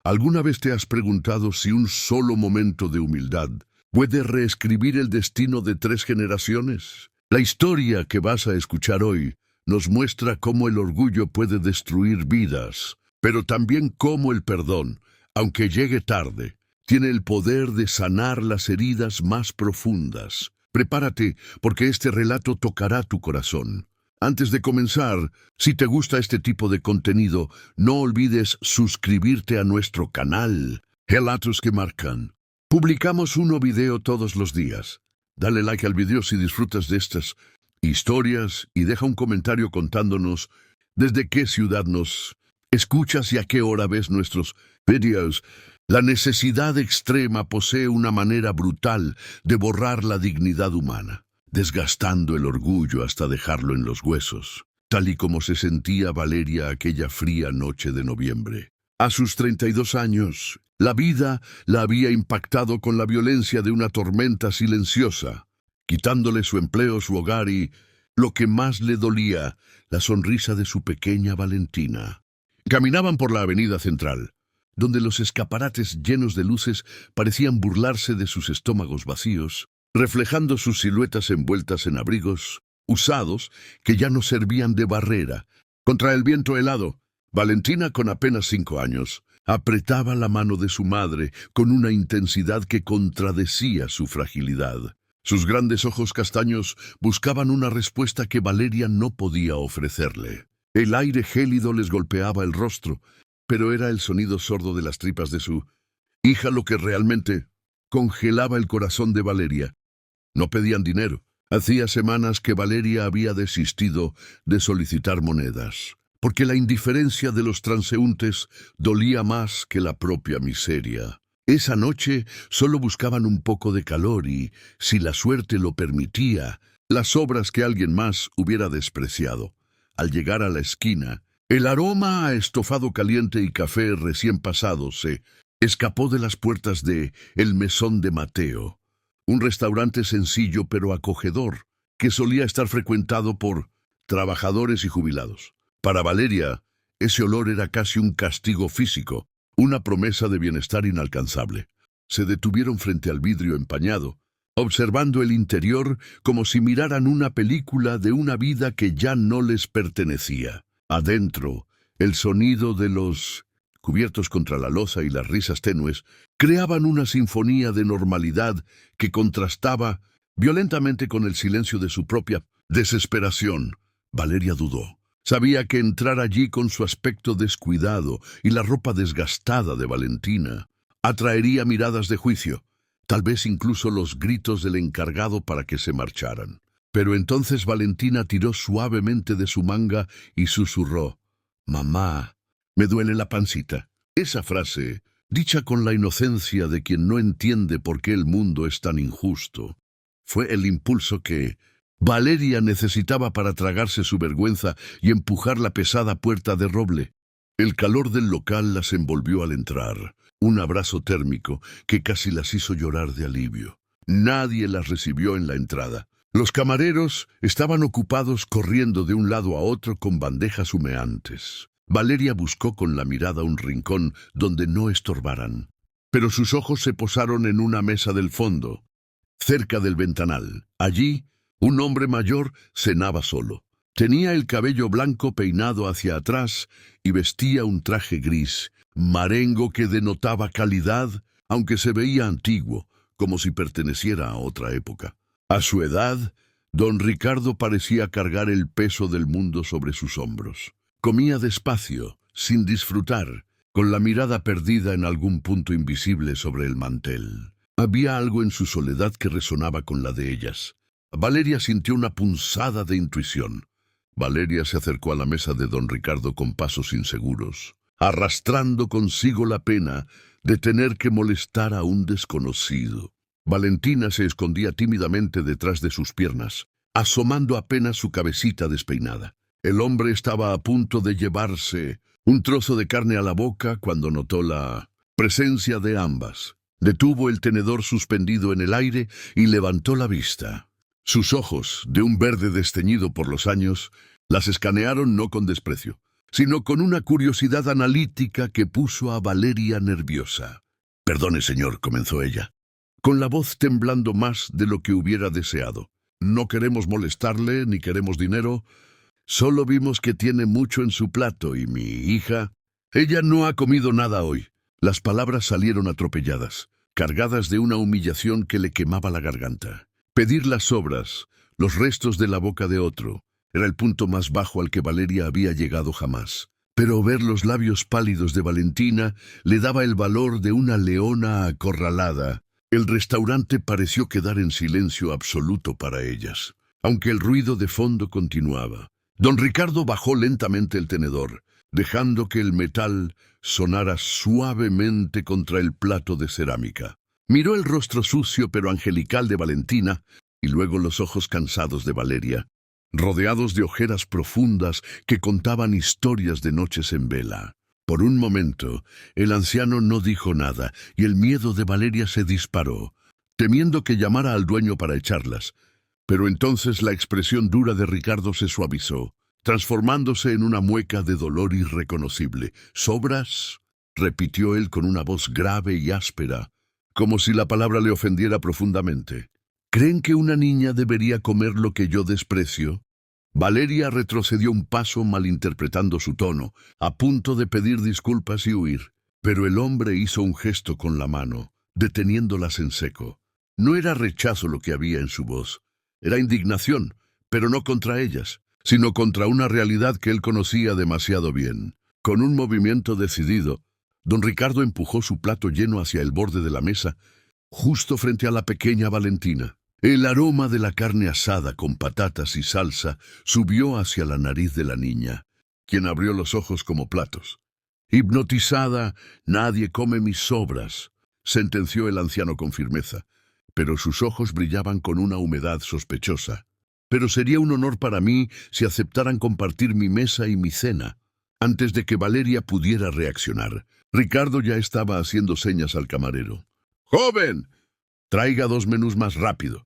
¿Alguna vez te has preguntado si un solo momento de humildad puede reescribir el destino de 3 generaciones? La historia que vas a escuchar hoy nos muestra cómo el orgullo puede destruir vidas, pero también cómo el perdón, aunque llegue tarde, tiene el poder de sanar las heridas más profundas. Prepárate, porque este relato tocará tu corazón. Antes de comenzar, si te gusta este tipo de contenido, no olvides suscribirte a nuestro canal, Relatos que Marcan. Publicamos un nuevo video todos los días. Dale like al video si disfrutas de estas historias y deja un comentario contándonos desde qué ciudad nos escuchas y a qué hora ves nuestros videos. La necesidad extrema posee una manera brutal de borrar la dignidad humana, desgastando el orgullo hasta dejarlo en los huesos, tal y como se sentía Valeria aquella fría noche de noviembre. A sus 32 años, la vida la había impactado con la violencia de una tormenta silenciosa, quitándole su empleo, su hogar y, lo que más le dolía, la sonrisa de su pequeña Valentina. Caminaban por la avenida central, donde los escaparates llenos de luces parecían burlarse de sus estómagos vacíos, reflejando sus siluetas envueltas en abrigos usados que ya no servían de barrera. Contra el viento helado, Valentina, con apenas 5 años, apretaba la mano de su madre con una intensidad que contradecía su fragilidad. Sus grandes ojos castaños buscaban una respuesta que Valeria no podía ofrecerle. El aire gélido les golpeaba el rostro, pero era el sonido sordo de las tripas de su hija lo que realmente congelaba el corazón de Valeria. No pedían dinero. Hacía semanas que Valeria había desistido de solicitar monedas, porque la indiferencia de los transeúntes dolía más que la propia miseria. Esa noche solo buscaban un poco de calor y, si la suerte lo permitía, las obras que alguien más hubiera despreciado. Al llegar a la esquina, el aroma a estofado caliente y café recién pasado se escapó de las puertas de El Mesón de Mateo, un restaurante sencillo pero acogedor, que solía estar frecuentado por trabajadores y jubilados. Para Valeria, ese olor era casi un castigo físico, una promesa de bienestar inalcanzable. Se detuvieron frente al vidrio empañado, observando el interior como si miraran una película de una vida que ya no les pertenecía. Adentro, el sonido de los cubiertos contra la loza y las risas tenues creaban una sinfonía de normalidad que contrastaba violentamente con el silencio de su propia desesperación. Valeria dudó. Sabía que entrar allí con su aspecto descuidado y la ropa desgastada de Valentina atraería miradas de juicio, tal vez incluso los gritos del encargado para que se marcharan. Pero entonces Valentina tiró suavemente de su manga y susurró: «Mamá, me duele la pancita». Esa frase, dicha con la inocencia de quien no entiende por qué el mundo es tan injusto, fue el impulso que Valeria necesitaba para tragarse su vergüenza y empujar la pesada puerta de roble. El calor del local las envolvió al entrar, un abrazo térmico que casi las hizo llorar de alivio. Nadie las recibió en la entrada. Los camareros estaban ocupados corriendo de un lado a otro con bandejas humeantes. Valeria buscó con la mirada un rincón donde no estorbaran, pero sus ojos se posaron en una mesa del fondo, cerca del ventanal. Allí, un hombre mayor cenaba solo. Tenía el cabello blanco peinado hacia atrás y vestía un traje gris, marengo que denotaba calidad, aunque se veía antiguo, como si perteneciera a otra época. A su edad, don Ricardo parecía cargar el peso del mundo sobre sus hombros. Comía despacio, sin disfrutar, con la mirada perdida en algún punto invisible sobre el mantel. Había algo en su soledad que resonaba con la de ellas. Valeria sintió una punzada de intuición. Valeria se acercó a la mesa de don Ricardo con pasos inseguros, arrastrando consigo la pena de tener que molestar a un desconocido. Valentina se escondía tímidamente detrás de sus piernas, asomando apenas su cabecita despeinada. El hombre estaba a punto de llevarse un trozo de carne a la boca cuando notó la presencia de ambas. Detuvo el tenedor suspendido en el aire y levantó la vista. Sus ojos, de un verde desteñido por los años, las escanearon no con desprecio, sino con una curiosidad analítica que puso a Valeria nerviosa. «Perdone, señor», comenzó ella, con la voz temblando más de lo que hubiera deseado. «No queremos molestarle, ni queremos dinero. Solo vimos que tiene mucho en su plato y mi hija... Ella no ha comido nada hoy». Las palabras salieron atropelladas, cargadas de una humillación que le quemaba la garganta. Pedir las sobras, los restos de la boca de otro, era el punto más bajo al que Valeria había llegado jamás. Pero ver los labios pálidos de Valentina le daba el valor de una leona acorralada. El restaurante pareció quedar en silencio absoluto para ellas, aunque el ruido de fondo continuaba. Don Ricardo bajó lentamente el tenedor, dejando que el metal sonara suavemente contra el plato de cerámica. Miró el rostro sucio pero angelical de Valentina y luego los ojos cansados de Valeria, rodeados de ojeras profundas que contaban historias de noches en vela. Por un momento, el anciano no dijo nada y el miedo de Valeria se disparó, temiendo que llamara al dueño para echarlas. Pero entonces la expresión dura de Ricardo se suavizó, transformándose en una mueca de dolor irreconocible. «¿Sobras?», repitió él con una voz grave y áspera, como si la palabra le ofendiera profundamente. «¿Creen que una niña debería comer lo que yo desprecio?». Valeria retrocedió un paso malinterpretando su tono, a punto de pedir disculpas y huir. Pero el hombre hizo un gesto con la mano, deteniéndolas en seco. No era rechazo lo que había en su voz. Era indignación, pero no contra ellas, sino contra una realidad que él conocía demasiado bien. Con un movimiento decidido, don Ricardo empujó su plato lleno hacia el borde de la mesa, justo frente a la pequeña Valentina. El aroma de la carne asada con patatas y salsa subió hacia la nariz de la niña, quien abrió los ojos como platos. «Hipnotizada, nadie come mis sobras», sentenció el anciano con firmeza, pero sus ojos brillaban con una humedad sospechosa. «Pero sería un honor para mí si aceptaran compartir mi mesa y mi cena». Antes de que Valeria pudiera reaccionar, Ricardo ya estaba haciendo señas al camarero. «¡Joven! Traiga 2 menús más rápido.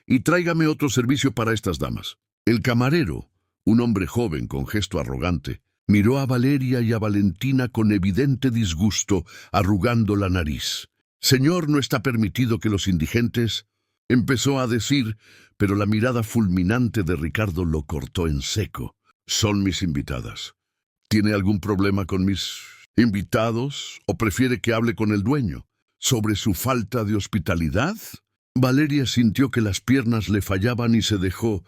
Y tráigame otro servicio para estas damas». El camarero, un hombre joven con gesto arrogante, miró a Valeria y a Valentina con evidente disgusto, arrugando la nariz. «Señor, no está permitido que los indigentes...», empezó a decir, pero la mirada fulminante de Ricardo lo cortó en seco. «Son mis invitadas. ¿Tiene algún problema con mis invitados o prefiere que hable con el dueño sobre su falta de hospitalidad?» Valeria sintió que las piernas le fallaban y se dejó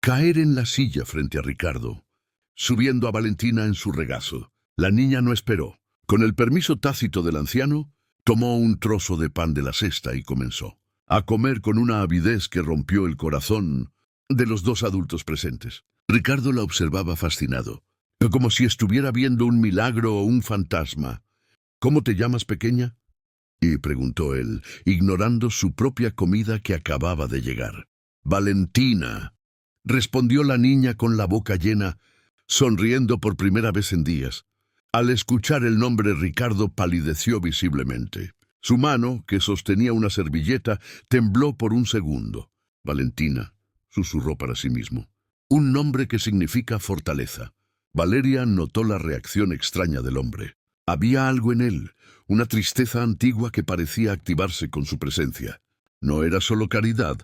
caer en la silla frente a Ricardo, subiendo a Valentina en su regazo. La niña no esperó. Con el permiso tácito del anciano, tomó un trozo de pan de la cesta y comenzó a comer con una avidez que rompió el corazón de los 2 adultos presentes. Ricardo la observaba fascinado, como si estuviera viendo un milagro o un fantasma. «¿Cómo te llamas, pequeña?», y preguntó él, ignorando su propia comida que acababa de llegar. «Valentina», respondió la niña con la boca llena, sonriendo por primera vez en días. Al escuchar el nombre, Ricardo palideció visiblemente. Su mano, que sostenía una servilleta, tembló por un segundo. «Valentina», susurró para sí mismo. «Un nombre que significa fortaleza». Valeria notó la reacción extraña del hombre. Había algo en él, una tristeza antigua que parecía activarse con su presencia. No era solo caridad.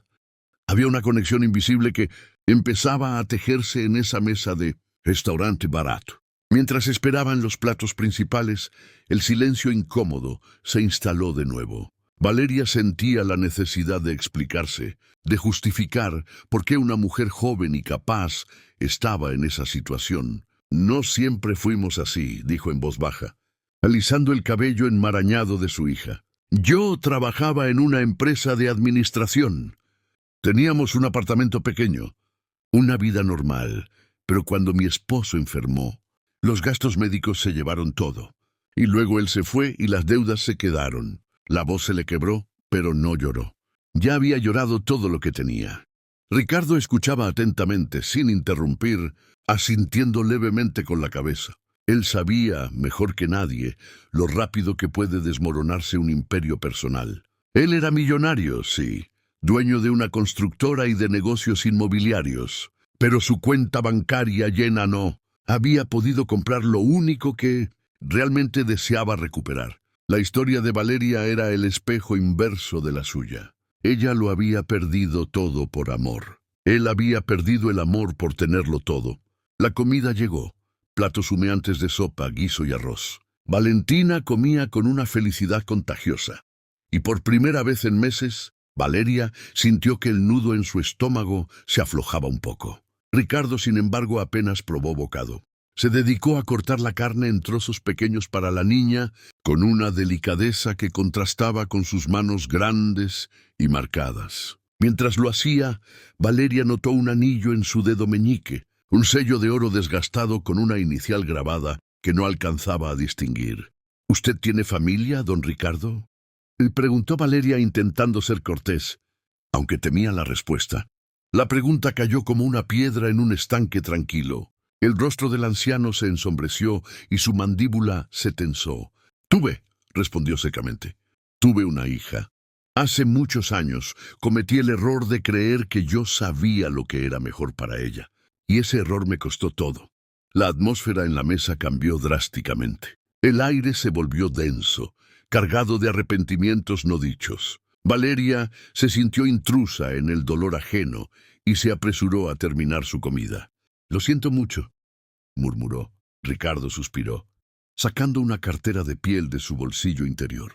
Había una conexión invisible que empezaba a tejerse en esa mesa de restaurante barato. Mientras esperaban los platos principales, el silencio incómodo se instaló de nuevo. Valeria sentía la necesidad de explicarse, de justificar por qué una mujer joven y capaz estaba en esa situación. «No siempre fuimos así», dijo en voz baja, alisando el cabello enmarañado de su hija. «Yo trabajaba en una empresa de administración. Teníamos un apartamento pequeño, una vida normal, pero cuando mi esposo enfermó, los gastos médicos se llevaron todo. Y luego él se fue y las deudas se quedaron. La voz se le quebró, pero no lloró. Ya había llorado todo lo que tenía». Ricardo escuchaba atentamente, sin interrumpir, asintiendo levemente con la cabeza. Él sabía, mejor que nadie, lo rápido que puede desmoronarse un imperio personal. Él era millonario, sí, dueño de una constructora y de negocios inmobiliarios, pero su cuenta bancaria llena no. había podido comprar lo único que realmente deseaba recuperar. La historia de Valeria era el espejo inverso de la suya. Ella lo había perdido todo por amor. Él había perdido el amor por tenerlo todo. La comida llegó. Platos humeantes de sopa, guiso y arroz. Valentina comía con una felicidad contagiosa. Y por primera vez en meses, Valeria sintió que el nudo en su estómago se aflojaba un poco. Ricardo, sin embargo, apenas probó bocado. Se dedicó a cortar la carne en trozos pequeños para la niña, con una delicadeza que contrastaba con sus manos grandes y marcadas. Mientras lo hacía, Valeria notó un anillo en su dedo meñique, un sello de oro desgastado con una inicial grabada que no alcanzaba a distinguir. ¿Usted tiene familia, don Ricardo?, preguntó Valeria intentando ser cortés, aunque temía la respuesta. La pregunta cayó como una piedra en un estanque tranquilo. El rostro del anciano se ensombreció y su mandíbula se tensó. «Tuve», respondió secamente. «Tuve una hija. Hace muchos años cometí el error de creer que yo sabía lo que era mejor para ella. Y ese error me costó todo». La atmósfera en la mesa cambió drásticamente. El aire se volvió denso, cargado de arrepentimientos no dichos. Valeria se sintió intrusa en el dolor ajeno y se apresuró a terminar su comida. «Lo siento mucho», murmuró. Ricardo suspiró, sacando una cartera de piel de su bolsillo interior.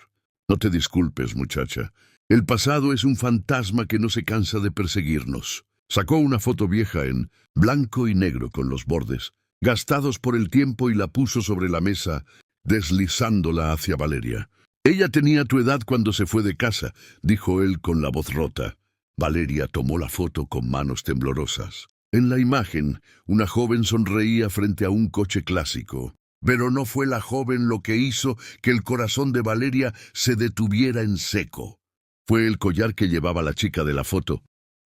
«No te disculpes, muchacha. El pasado es un fantasma que no se cansa de perseguirnos». Sacó una foto vieja en blanco y negro con los bordes gastados por el tiempo y la puso sobre la mesa, deslizándola hacia Valeria. «Ella tenía tu edad cuando se fue de casa», dijo él con la voz rota. Valeria tomó la foto con manos temblorosas. En la imagen, una joven sonreía frente a un coche clásico. Pero no fue la joven lo que hizo que el corazón de Valeria se detuviera en seco. Fue el collar que llevaba la chica de la foto,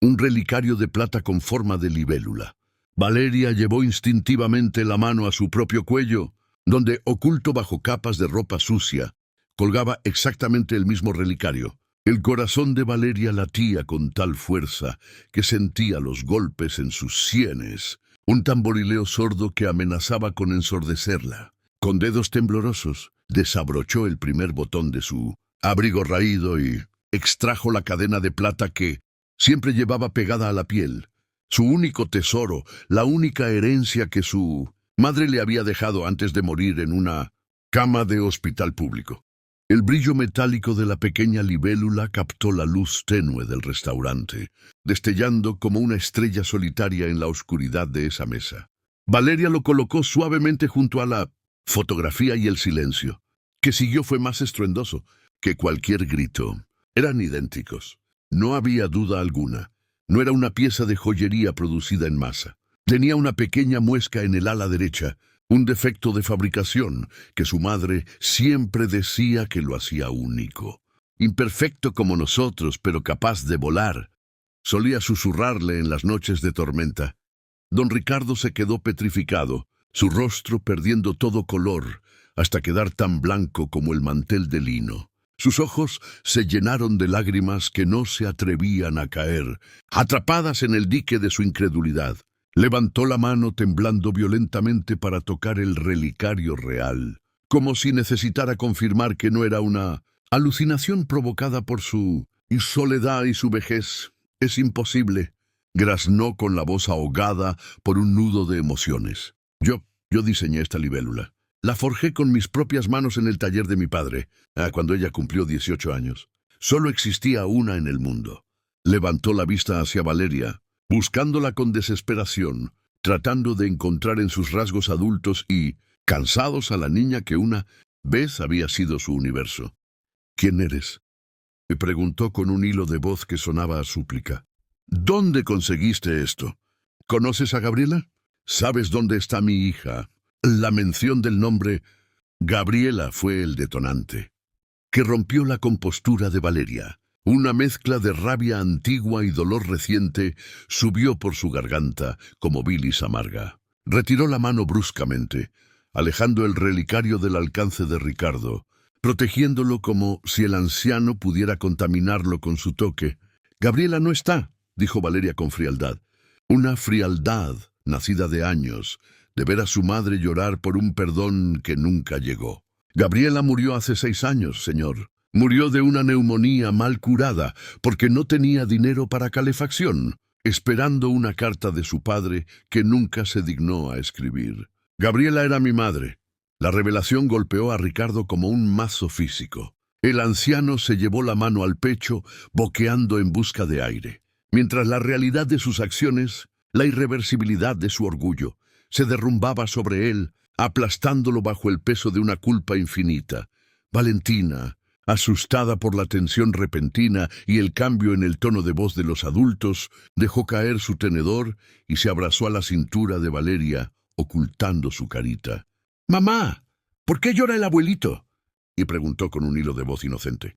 un relicario de plata con forma de libélula. Valeria llevó instintivamente la mano a su propio cuello, donde, oculto bajo capas de ropa sucia, colgaba exactamente el mismo relicario. El corazón de Valeria latía con tal fuerza que sentía los golpes en sus sienes, un tamborileo sordo que amenazaba con ensordecerla. Con dedos temblorosos, desabrochó el primer botón de su abrigo raído y extrajo la cadena de plata que siempre llevaba pegada a la piel. Su único tesoro, la única herencia que su madre le había dejado antes de morir en una cama de hospital público. El brillo metálico de la pequeña libélula captó la luz tenue del restaurante, destellando como una estrella solitaria en la oscuridad de esa mesa. Valeria lo colocó suavemente junto a la fotografía y el silencio, que siguió fue más estruendoso que cualquier grito. Eran idénticos. No había duda alguna. No era una pieza de joyería producida en masa. Tenía una pequeña muesca en el ala derecha, un defecto de fabricación que su madre siempre decía que lo hacía único. Imperfecto como nosotros, pero capaz de volar, solía susurrarle en las noches de tormenta. Don Ricardo se quedó petrificado, su rostro perdiendo todo color, hasta quedar tan blanco como el mantel de lino. Sus ojos se llenaron de lágrimas que no se atrevían a caer, atrapadas en el dique de su incredulidad. Levantó la mano temblando violentamente para tocar el relicario real, como si necesitara confirmar que no era una alucinación provocada por su soledad y su vejez. «Es imposible», graznó con la voz ahogada por un nudo de emociones. Yo diseñé esta libélula. La forjé con mis propias manos en el taller de mi padre, cuando ella cumplió 18 años. Solo existía una en el mundo». Levantó la vista hacia Valeria, buscándola con desesperación, tratando de encontrar en sus rasgos adultos y cansados a la niña que una vez había sido su universo. «¿Quién eres?», me preguntó con un hilo de voz que sonaba a súplica. «¿Dónde conseguiste esto? ¿Conoces a Gabriela? ¿Sabes dónde está mi hija?». La mención del nombre Gabriela fue el detonante, que rompió la compostura de Valeria. Una mezcla de rabia antigua y dolor reciente subió por su garganta como bilis amarga. Retiró la mano bruscamente, alejando el relicario del alcance de Ricardo, protegiéndolo como si el anciano pudiera contaminarlo con su toque. «Gabriela no está», dijo Valeria con frialdad. Una frialdad nacida de años, de ver a su madre llorar por un perdón que nunca llegó. Gabriela murió hace 6 años, señor. Murió de una neumonía mal curada porque no tenía dinero para calefacción, esperando una carta de su padre que nunca se dignó a escribir. Gabriela era mi madre. La revelación golpeó a Ricardo como un mazo físico. El anciano se llevó la mano al pecho, boqueando en busca de aire, mientras la realidad de sus acciones, la irreversibilidad de su orgullo, se derrumbaba sobre él, aplastándolo bajo el peso de una culpa infinita. Valentina, asustada por la tensión repentina y el cambio en el tono de voz de los adultos, dejó caer su tenedor y se abrazó a la cintura de Valeria, ocultando su carita. «Mamá, ¿por qué llora el abuelito?», y preguntó con un hilo de voz inocente.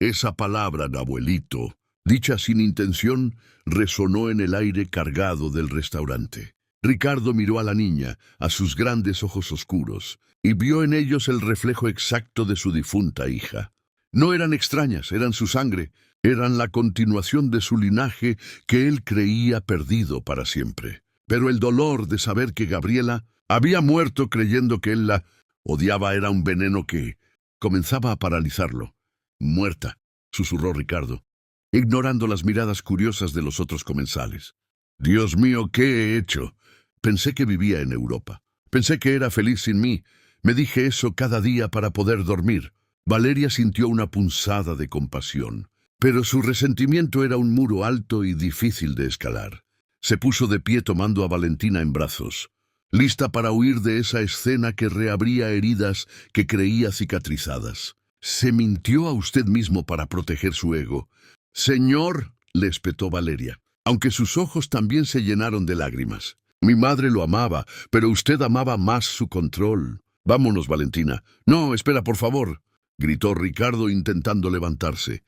Esa palabra, abuelito, dicha sin intención, resonó en el aire cargado del restaurante. Ricardo miró a la niña, a sus grandes ojos oscuros, y vio en ellos el reflejo exacto de su difunta hija. No eran extrañas, eran su sangre, eran la continuación de su linaje que él creía perdido para siempre. Pero el dolor de saber que Gabriela había muerto creyendo que él la odiaba era un veneno que comenzaba a paralizarlo. «Muerta», susurró Ricardo, ignorando las miradas curiosas de los otros comensales. «Dios mío, ¿qué he hecho? Pensé que vivía en Europa. Pensé que era feliz sin mí. Me dije eso cada día para poder dormir». Valeria sintió una punzada de compasión, pero su resentimiento era un muro alto y difícil de escalar. Se puso de pie tomando a Valentina en brazos, lista para huir de esa escena que reabría heridas que creía cicatrizadas. «Se mintió a usted mismo para proteger su ego». «Señor», le espetó Valeria, aunque sus ojos también se llenaron de lágrimas. «Mi madre lo amaba, pero usted amaba más su control. Vámonos, Valentina». «No, espera, por favor», gritó Ricardo intentando levantarse,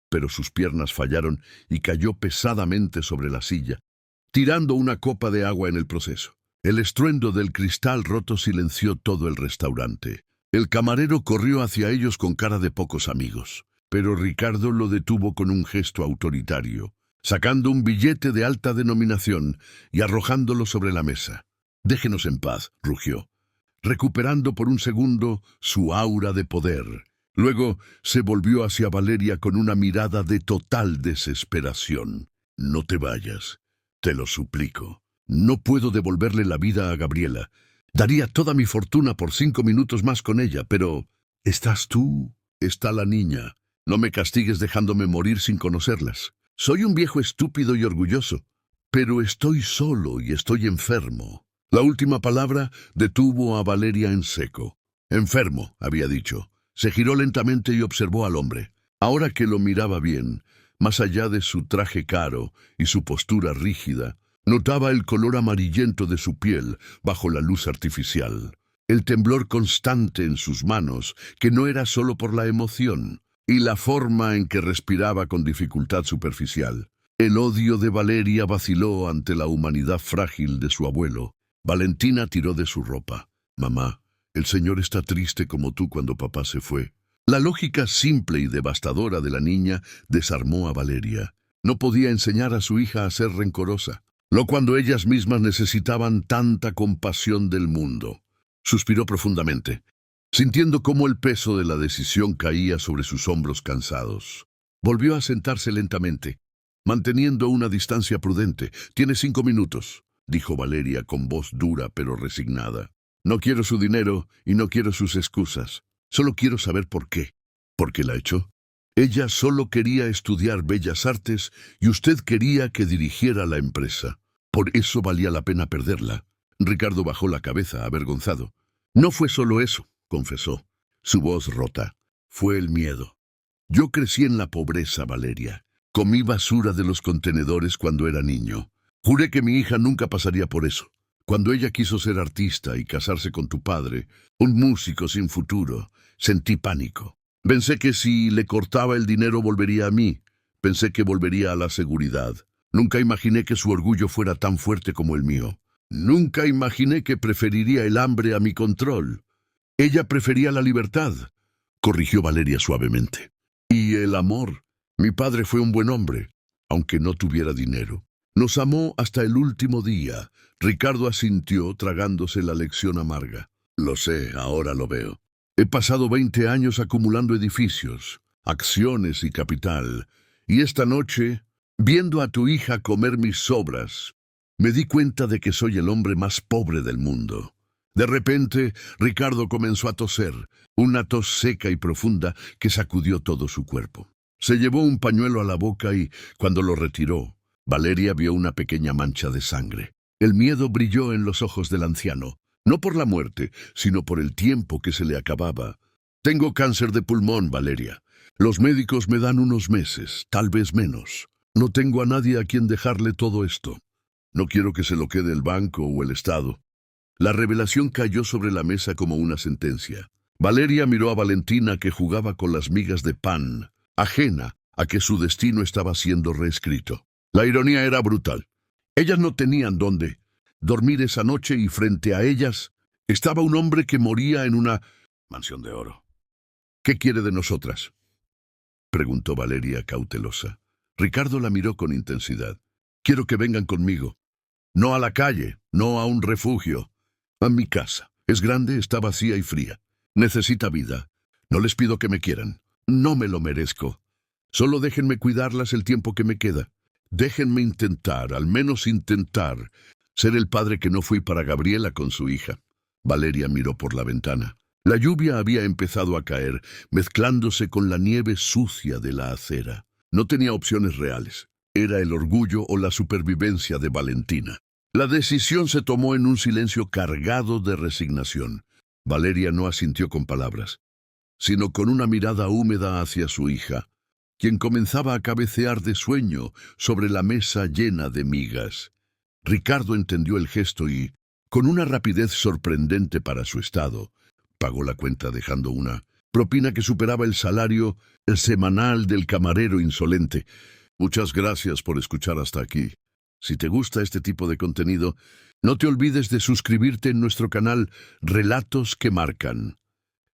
pero sus piernas fallaron y cayó pesadamente sobre la silla, tirando una copa de agua en el proceso. El estruendo del cristal roto silenció todo el restaurante. El camarero corrió hacia ellos con cara de pocos amigos, pero Ricardo lo detuvo con un gesto autoritario, sacando un billete de alta denominación y arrojándolo sobre la mesa. «Déjenos en paz», rugió, recuperando por un segundo su aura de poder. Luego se volvió hacia Valeria con una mirada de total desesperación. «No te vayas, te lo suplico. No puedo devolverle la vida a Gabriela. Daría toda mi fortuna por 5 minutos más con ella, pero estás tú, está la niña. No me castigues dejándome morir sin conocerlas. Soy un viejo estúpido y orgulloso, pero estoy solo y estoy enfermo». La última palabra detuvo a Valeria en seco. «Enfermo», había dicho. Se giró lentamente y observó al hombre. Ahora que lo miraba bien, más allá de su traje caro y su postura rígida, notaba el color amarillento de su piel bajo la luz artificial, el temblor constante en sus manos, que no era solo por la emoción, y la forma en que respiraba con dificultad superficial. El odio de Valeria vaciló ante la humanidad frágil de su abuelo. Valentina tiró de su ropa. «Mamá, el señor está triste como tú cuando papá se fue». La lógica simple y devastadora de la niña desarmó a Valeria. No podía enseñar a su hija a ser rencorosa, no cuando ellas mismas necesitaban tanta compasión del mundo. Suspiró profundamente, sintiendo cómo el peso de la decisión caía sobre sus hombros cansados. Volvió a sentarse lentamente, manteniendo una distancia prudente. «Tiene 5 minutos», dijo Valeria con voz dura pero resignada. «No quiero su dinero y no quiero sus excusas. Solo quiero saber por qué». «¿Por qué la echó?». «Ella solo quería estudiar bellas artes y usted quería que dirigiera la empresa. Por eso valía la pena perderla». Ricardo bajó la cabeza, avergonzado. «No fue solo eso», confesó, su voz rota. «Fue el miedo. Yo crecí en la pobreza, Valeria. Comí basura de los contenedores cuando era niño. Juré que mi hija nunca pasaría por eso. Cuando ella quiso ser artista y casarse con tu padre, un músico sin futuro, sentí pánico. Pensé que si le cortaba el dinero volvería a mí. Pensé que volvería a la seguridad. Nunca imaginé que su orgullo fuera tan fuerte como el mío. Nunca imaginé que preferiría el hambre a mi control. Ella prefería la libertad», corrigió Valeria suavemente. «Y el amor. Mi padre fue un buen hombre, aunque no tuviera dinero. Nos amó hasta el último día. Ricardo asintió, tragándose la lección amarga. Lo sé, ahora lo veo. He pasado 20 años acumulando edificios, acciones y capital. Y esta noche, viendo a tu hija comer mis sobras, me di cuenta de que soy el hombre más pobre del mundo. De repente, Ricardo comenzó a toser, una tos seca y profunda que sacudió todo su cuerpo. Se llevó un pañuelo a la boca y, cuando lo retiró, Valeria vio una pequeña mancha de sangre. El miedo brilló en los ojos del anciano, no por la muerte, sino por el tiempo que se le acababa. Tengo cáncer de pulmón, Valeria. Los médicos me dan unos meses, tal vez menos. No tengo a nadie a quien dejarle todo esto. No quiero que se lo quede el banco o el Estado. La revelación cayó sobre la mesa como una sentencia. Valeria miró a Valentina, que jugaba con las migas de pan, ajena a que su destino estaba siendo reescrito. La ironía era brutal. Ellas no tenían dónde dormir esa noche y frente a ellas estaba un hombre que moría en una mansión de oro. ¿Qué quiere de nosotras?, preguntó Valeria cautelosa. Ricardo la miró con intensidad. Quiero que vengan conmigo. No a la calle, no a un refugio. A mi casa. Es grande, está vacía y fría. Necesita vida. No les pido que me quieran. No me lo merezco. Solo déjenme cuidarlas el tiempo que me queda. Déjenme intentar, al menos intentar, ser el padre que no fui para Gabriela con su hija. Valeria miró por la ventana. La lluvia había empezado a caer, mezclándose con la nieve sucia de la acera. No tenía opciones reales. Era el orgullo o la supervivencia de Valentina. La decisión se tomó en un silencio cargado de resignación. Valeria no asintió con palabras, sino con una mirada húmeda hacia su hija, quien comenzaba a cabecear de sueño sobre la mesa llena de migas. Ricardo entendió el gesto y, con una rapidez sorprendente para su estado, pagó la cuenta dejando una propina que superaba el salario semanal del camarero insolente. Muchas gracias por escuchar hasta aquí. Si te gusta este tipo de contenido, no te olvides de suscribirte en nuestro canal Relatos que Marcan.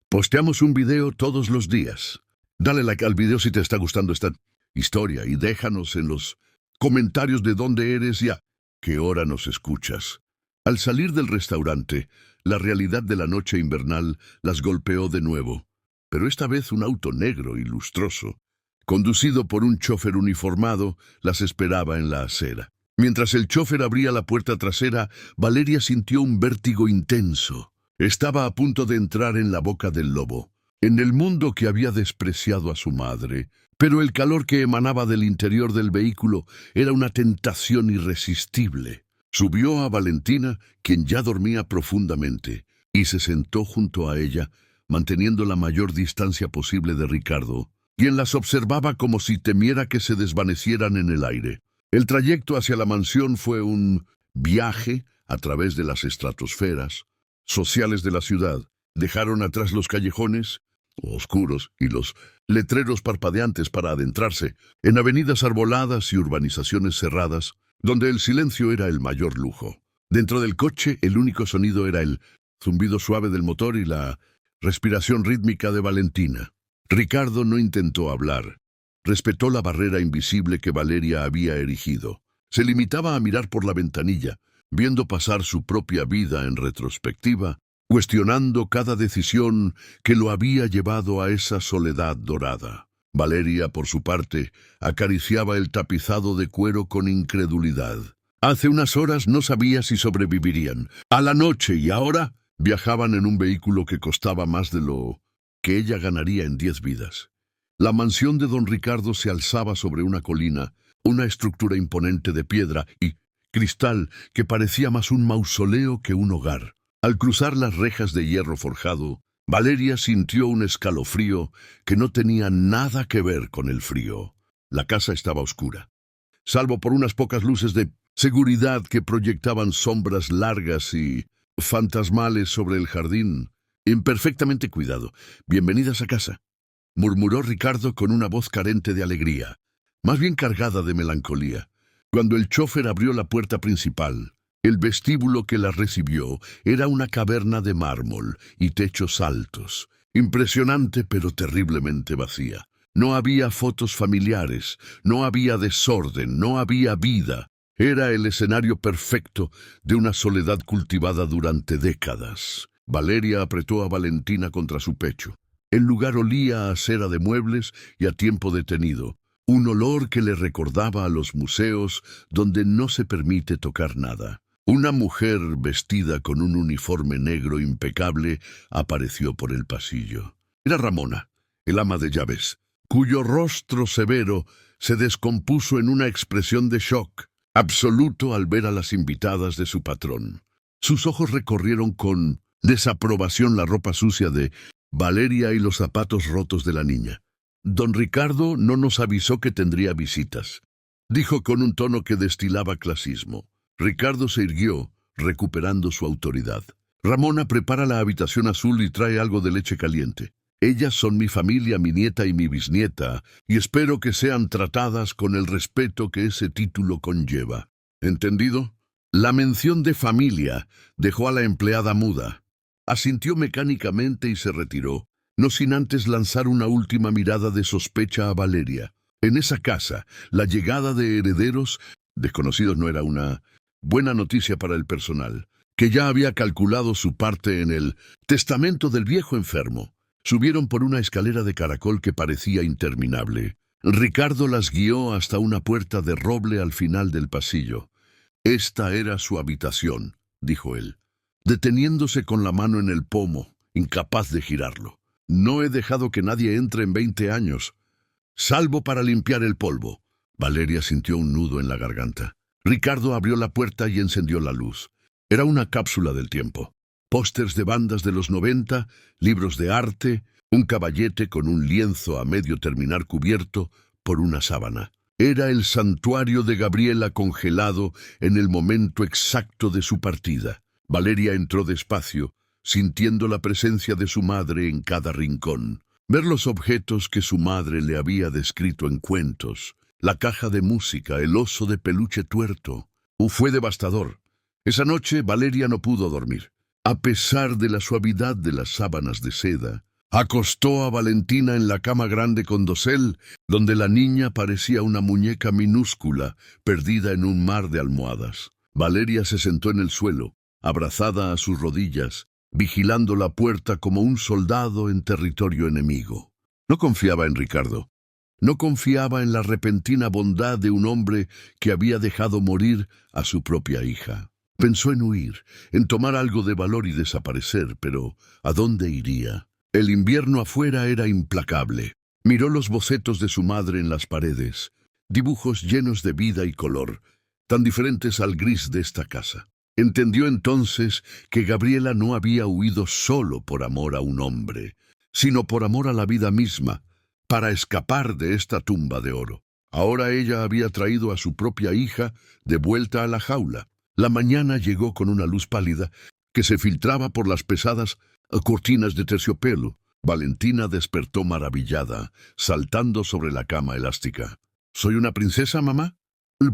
Posteamos un video todos los días. Dale like al video si te está gustando esta historia y déjanos en los comentarios de dónde eres y a qué hora nos escuchas. Al salir del restaurante, la realidad de la noche invernal las golpeó de nuevo, pero esta vez un auto negro y lustroso, conducido por un chofer uniformado, las esperaba en la acera. Mientras el chofer abría la puerta trasera, Valeria sintió un vértigo intenso. Estaba a punto de entrar en la boca del lobo, en el mundo que había despreciado a su madre, pero el calor que emanaba del interior del vehículo era una tentación irresistible. Subió a Valentina, quien ya dormía profundamente, y se sentó junto a ella, manteniendo la mayor distancia posible de Ricardo, quien las observaba como si temiera que se desvanecieran en el aire. El trayecto hacia la mansión fue un viaje a través de las estratosferas sociales de la ciudad. Dejaron atrás los callejones oscuros y los letreros parpadeantes para adentrarse en avenidas arboladas y urbanizaciones cerradas, donde el silencio era el mayor lujo. Dentro del coche, el único sonido era el zumbido suave del motor y la respiración rítmica de Valentina. Ricardo no intentó hablar. Respetó la barrera invisible que Valeria había erigido. Se limitaba a mirar por la ventanilla, viendo pasar su propia vida en retrospectiva, cuestionando cada decisión que lo había llevado a esa soledad dorada. Valeria, por su parte, acariciaba el tapizado de cuero con incredulidad. Hace unas horas no sabía si sobrevivirían a la noche y ahora viajaban en un vehículo que costaba más de lo que ella ganaría en 10 vidas. La mansión de don Ricardo se alzaba sobre una colina, una estructura imponente de piedra y cristal que parecía más un mausoleo que un hogar. Al cruzar las rejas de hierro forjado, Valeria sintió un escalofrío que no tenía nada que ver con el frío. La casa estaba oscura, salvo por unas pocas luces de seguridad que proyectaban sombras largas y fantasmales sobre el jardín. Imperfectamente cuidado. Bienvenidas a casa, murmuró Ricardo con una voz carente de alegría, más bien cargada de melancolía. Cuando el chofer abrió la puerta principal, el vestíbulo que la recibió era una caverna de mármol y techos altos, impresionante pero terriblemente vacía. No había fotos familiares, no había desorden, no había vida. Era el escenario perfecto de una soledad cultivada durante décadas. Valeria apretó a Valentina contra su pecho. El lugar olía a cera de muebles y a tiempo detenido, un olor que le recordaba a los museos donde no se permite tocar nada. Una mujer vestida con un uniforme negro impecable apareció por el pasillo. Era Ramona, el ama de llaves, cuyo rostro severo se descompuso en una expresión de shock absoluto al ver a las invitadas de su patrón. Sus ojos recorrieron con desaprobación la ropa sucia de Valeria y los zapatos rotos de la niña. Don Ricardo no nos avisó que tendría visitas, dijo con un tono que destilaba clasismo. Ricardo se irguió, recuperando su autoridad. Ramona prepara la habitación azul y trae algo de leche caliente. Ellas son mi familia, mi nieta y mi bisnieta, y espero que sean tratadas con el respeto que ese título conlleva. ¿Entendido? La mención de familia dejó a la empleada muda. Asintió mecánicamente y se retiró, no sin antes lanzar una última mirada de sospecha a Valeria. En esa casa, la llegada de herederos desconocidos no era una buena noticia para el personal, que ya había calculado su parte en el testamento del viejo enfermo. Subieron por una escalera de caracol que parecía interminable. Ricardo las guió hasta una puerta de roble al final del pasillo. Esta era su habitación, dijo él, deteniéndose con la mano en el pomo, incapaz de girarlo. No he dejado que nadie entre en 20 años, salvo para limpiar el polvo. Valeria sintió un nudo en la garganta. Ricardo abrió la puerta y encendió la luz. Era una cápsula del tiempo. Pósters de bandas de los 90, libros de arte, un caballete con un lienzo a medio terminar cubierto por una sábana. Era el santuario de Gabriela congelado en el momento exacto de su partida. Valeria entró despacio, sintiendo la presencia de su madre en cada rincón. Ver los objetos que su madre le había descrito en cuentos, la caja de música, el oso de peluche tuerto, fue devastador. Esa noche Valeria no pudo dormir. A pesar de la suavidad de las sábanas de seda, acostó a Valentina en la cama grande con dosel, donde la niña parecía una muñeca minúscula, perdida en un mar de almohadas. Valeria se sentó en el suelo, abrazada a sus rodillas, vigilando la puerta como un soldado en territorio enemigo. No confiaba en Ricardo. No confiaba en la repentina bondad de un hombre que había dejado morir a su propia hija. Pensó en huir, en tomar algo de valor y desaparecer, pero ¿a dónde iría? El invierno afuera era implacable. Miró los bocetos de su madre en las paredes, dibujos llenos de vida y color, tan diferentes al gris de esta casa. Entendió entonces que Gabriela no había huido solo por amor a un hombre, sino por amor a la vida misma, para escapar de esta tumba de oro. Ahora ella había traído a su propia hija de vuelta a la jaula. La mañana llegó con una luz pálida que se filtraba por las pesadas cortinas de terciopelo. Valentina despertó maravillada, saltando sobre la cama elástica. ¿Soy una princesa, mamá?,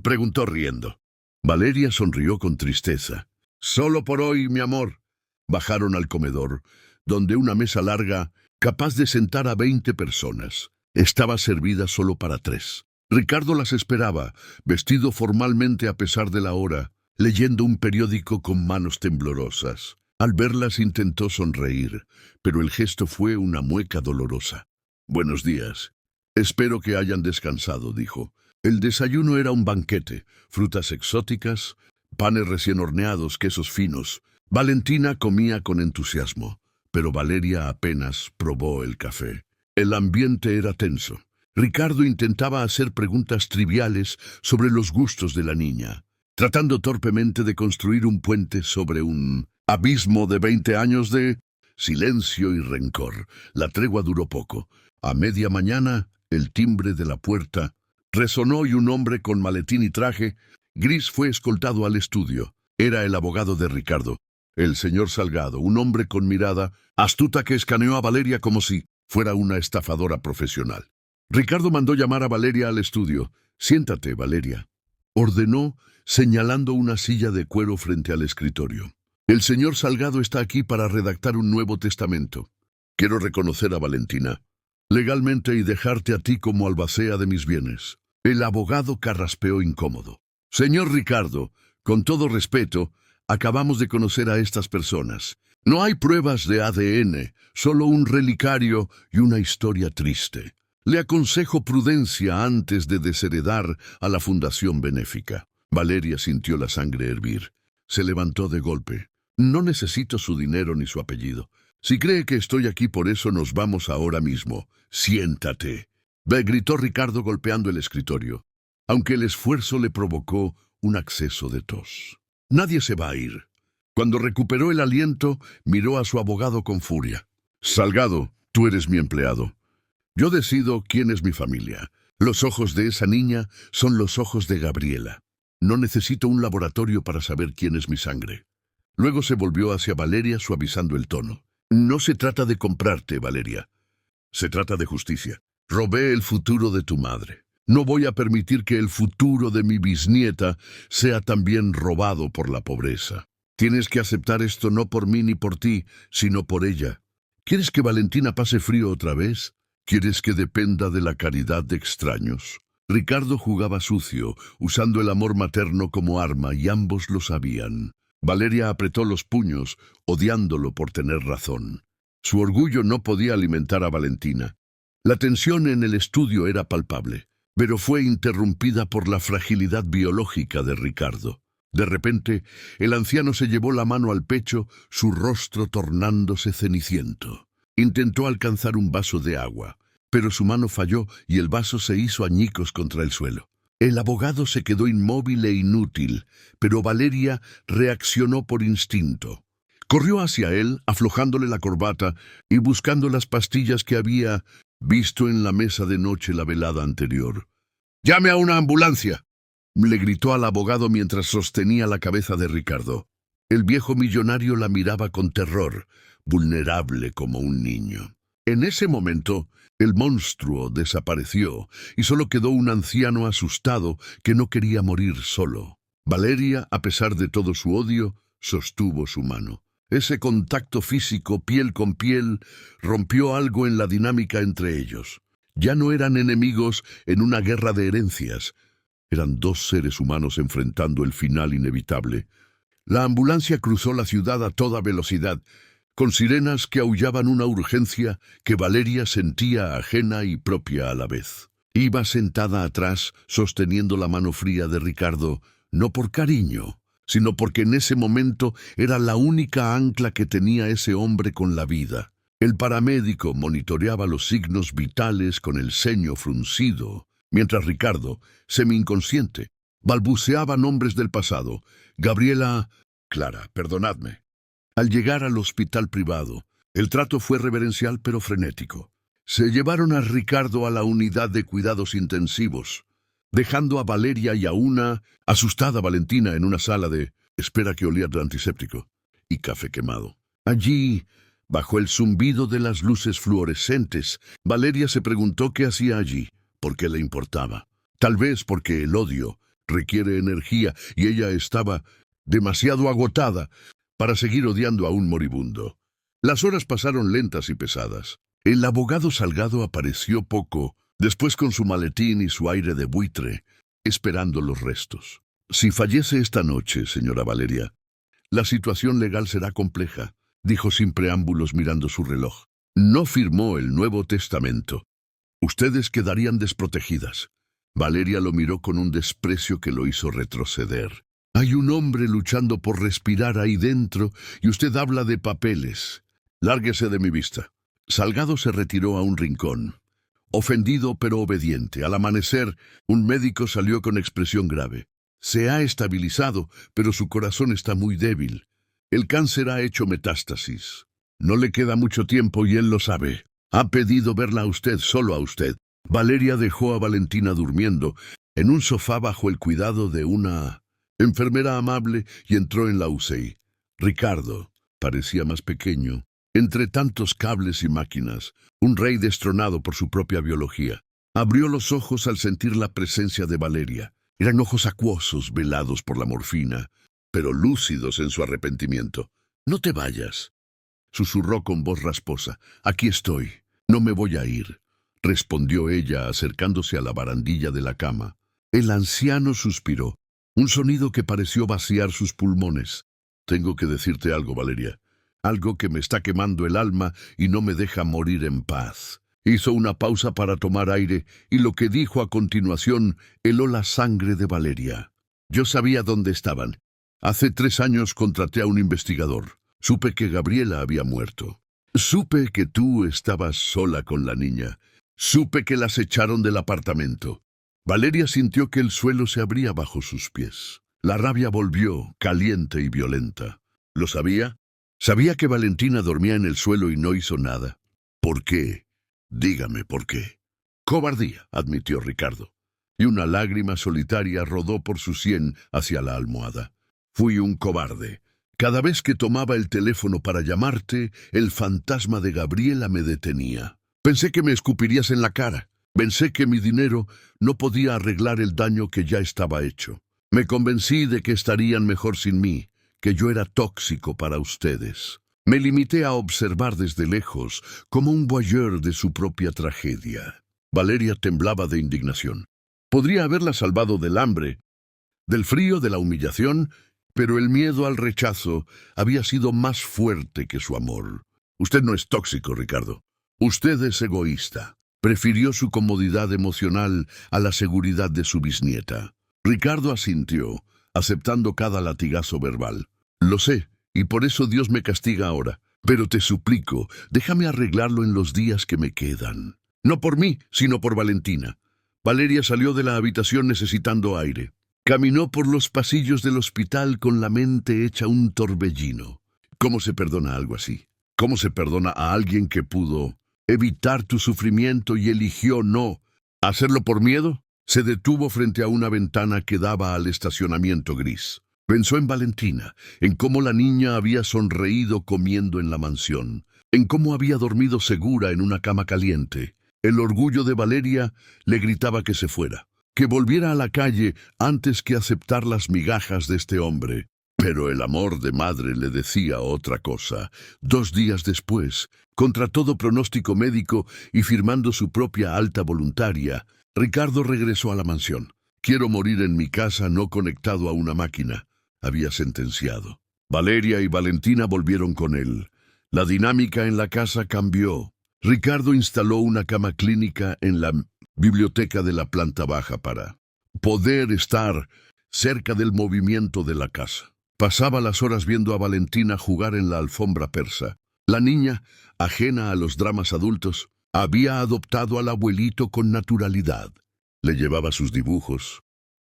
preguntó riendo. Valeria sonrió con tristeza. «Solo por hoy, mi amor». Bajaron al comedor, donde una mesa larga, capaz de sentar a 20 personas, estaba servida solo para 3. Ricardo las esperaba, vestido formalmente a pesar de la hora, leyendo un periódico con manos temblorosas. Al verlas intentó sonreír, pero el gesto fue una mueca dolorosa. «Buenos días. Espero que hayan descansado», dijo. El desayuno era un banquete, frutas exóticas, panes recién horneados, quesos finos. Valentina comía con entusiasmo, pero Valeria apenas probó el café. El ambiente era tenso. Ricardo intentaba hacer preguntas triviales sobre los gustos de la niña, tratando torpemente de construir un puente sobre un abismo de 20 años de silencio y rencor. La tregua duró poco. A media mañana, el timbre de la puerta resonó y un hombre con maletín y traje gris fue escoltado al estudio. Era el abogado de Ricardo, el señor Salgado, un hombre con mirada astuta que escaneó a Valeria como si fuera una estafadora profesional. Ricardo mandó llamar a Valeria al estudio. «Siéntate, Valeria», ordenó, señalando una silla de cuero frente al escritorio. «El señor Salgado está aquí para redactar un nuevo testamento. Quiero reconocer a Valentina legalmente y dejarte a ti como albacea de mis bienes». El abogado carraspeó incómodo. Señor Ricardo, con todo respeto, acabamos de conocer a estas personas. No hay pruebas de ADN, solo un relicario y una historia triste. Le aconsejo prudencia antes de desheredar a la fundación benéfica. Valeria sintió la sangre hervir. Se levantó de golpe. No necesito su dinero ni su apellido. Si cree que estoy aquí por eso, nos vamos ahora mismo. Siéntate. Ve, gritó Ricardo golpeando el escritorio, aunque el esfuerzo le provocó un acceso de tos. Nadie se va a ir. Cuando recuperó el aliento, miró a su abogado con furia. Salgado, tú eres mi empleado. Yo decido quién es mi familia. Los ojos de esa niña son los ojos de Gabriela. No necesito un laboratorio para saber quién es mi sangre. Luego se volvió hacia Valeria suavizando el tono. No se trata de comprarte, Valeria. Se trata de justicia. Robé el futuro de tu madre. No voy a permitir que el futuro de mi bisnieta sea también robado por la pobreza. Tienes que aceptar esto no por mí ni por ti, sino por ella. ¿Quieres que Valentina pase frío otra vez? ¿Quieres que dependa de la caridad de extraños? Ricardo jugaba sucio, usando el amor materno como arma, y ambos lo sabían. Valeria apretó los puños, odiándolo por tener razón. Su orgullo no podía alimentar a Valentina. La tensión en el estudio era palpable, pero fue interrumpida por la fragilidad biológica de Ricardo. De repente, el anciano se llevó la mano al pecho, su rostro tornándose ceniciento. Intentó alcanzar un vaso de agua, pero su mano falló y el vaso se hizo añicos contra el suelo. El abogado se quedó inmóvil e inútil, pero Valeria reaccionó por instinto. Corrió hacia él, aflojándole la corbata y buscando las pastillas que había visto en la mesa de noche la velada anterior. «¡Llame a una ambulancia!», le gritó al abogado mientras sostenía la cabeza de Ricardo. El viejo millonario la miraba con terror, vulnerable como un niño. En ese momento, el monstruo desapareció y solo quedó un anciano asustado que no quería morir solo. Valeria, a pesar de todo su odio, sostuvo su mano. Ese contacto físico, piel con piel, rompió algo en la dinámica entre ellos. Ya no eran enemigos en una guerra de herencias. Eran dos seres humanos enfrentando el final inevitable. La ambulancia cruzó la ciudad a toda velocidad, con sirenas que aullaban una urgencia que Valeria sentía ajena y propia a la vez. Iba sentada atrás, sosteniendo la mano fría de Ricardo, no por cariño, sino porque en ese momento era la única ancla que tenía ese hombre con la vida. El paramédico monitoreaba los signos vitales con el ceño fruncido, mientras Ricardo, semi-inconsciente, balbuceaba nombres del pasado. Gabriela, Clara, perdonadme. Al llegar al hospital privado, el trato fue reverencial pero frenético. Se llevaron a Ricardo a la unidad de cuidados intensivos, dejando a Valeria y a una asustada Valentina en una sala de espera que olía de antiséptico y café quemado. Allí, bajo el zumbido de las luces fluorescentes, Valeria se preguntó qué hacía allí, por qué le importaba. Tal vez porque el odio requiere energía y ella estaba demasiado agotada para seguir odiando a un moribundo. Las horas pasaron lentas y pesadas. El abogado Salgado apareció poco después con su maletín y su aire de buitre, esperando los restos. Si fallece esta noche, señora Valeria, la situación legal será compleja, dijo sin preámbulos mirando su reloj. No firmó el Nuevo Testamento. Ustedes quedarían desprotegidas. Valeria lo miró con un desprecio que lo hizo retroceder. Hay un hombre luchando por respirar ahí dentro y usted habla de papeles. Lárguese de mi vista. Salgado se retiró a un rincón. Ofendido pero obediente. Al amanecer, un médico salió con expresión grave. Se ha estabilizado, pero su corazón está muy débil. El cáncer ha hecho metástasis. No le queda mucho tiempo y él lo sabe. Ha pedido verla a usted, solo a usted. Valeria dejó a Valentina durmiendo en un sofá bajo el cuidado de una enfermera amable y entró en la UCI. Ricardo parecía más pequeño, entre tantos cables y máquinas, un rey destronado por su propia biología. Abrió los ojos al sentir la presencia de Valeria. Eran ojos acuosos, velados por la morfina, pero lúcidos en su arrepentimiento. «No te vayas», susurró con voz rasposa. «Aquí estoy. No me voy a ir», respondió ella, acercándose a la barandilla de la cama. El anciano suspiró. un sonido que pareció vaciar sus pulmones. Tengo que decirte algo, Valeria. Algo que me está quemando el alma y no me deja morir en paz. Hizo una pausa para tomar aire y lo que dijo a continuación heló la sangre de Valeria. Yo sabía dónde estaban. Hace 3 años contraté a un investigador. Supe que Gabriela había muerto. Supe que tú estabas sola con la niña. Supe que las echaron del apartamento. Valeria sintió que el suelo se abría bajo sus pies. La rabia volvió, caliente y violenta. ¿Lo sabía? Sabía que Valentina dormía en el suelo y no hizo nada. ¿Por qué? Dígame por qué. Cobardía, admitió Ricardo, y una lágrima solitaria rodó por su sien hacia la almohada. Fui un cobarde. Cada vez que tomaba el teléfono para llamarte, el fantasma de Gabriela me detenía. Pensé que me escupirías en la cara. Pensé que mi dinero no podía arreglar el daño que ya estaba hecho. Me convencí de que estarían mejor sin mí, que yo era tóxico para ustedes. Me limité a observar desde lejos, como un voyeur de su propia tragedia. Valeria temblaba de indignación. Podría haberla salvado del hambre, del frío, de la humillación, pero el miedo al rechazo había sido más fuerte que su amor. Usted no es tóxico, Ricardo. Usted es egoísta. Prefirió su comodidad emocional a la seguridad de su bisnieta. Ricardo asintió, aceptando cada latigazo verbal. Lo sé, y por eso Dios me castiga ahora. Pero te suplico, déjame arreglarlo en los días que me quedan. No por mí, sino por Valentina. Valeria salió de la habitación necesitando aire. Caminó por los pasillos del hospital con la mente hecha un torbellino. ¿Cómo se perdona algo así? ¿Cómo se perdona a alguien que pudo evitar tu sufrimiento y eligió no hacerlo por miedo? Se detuvo frente a una ventana que daba al estacionamiento gris. Pensó en Valentina, en cómo la niña había sonreído comiendo en la mansión, en cómo había dormido segura en una cama caliente. El orgullo de Valeria le gritaba que se fuera, que volviera a la calle antes que aceptar las migajas de este hombre. Pero el amor de madre le decía otra cosa. 2 días después, contra todo pronóstico médico y firmando su propia alta voluntaria, Ricardo regresó a la mansión. Quiero morir en mi casa no conectado a una máquina, había sentenciado. Valeria y Valentina volvieron con él. La dinámica en la casa cambió. Ricardo instaló una cama clínica en la biblioteca de la planta baja para poder estar cerca del movimiento de la casa. Pasaba las horas viendo a Valentina jugar en la alfombra persa. La niña, ajena a los dramas adultos, había adoptado al abuelito con naturalidad. Le llevaba sus dibujos,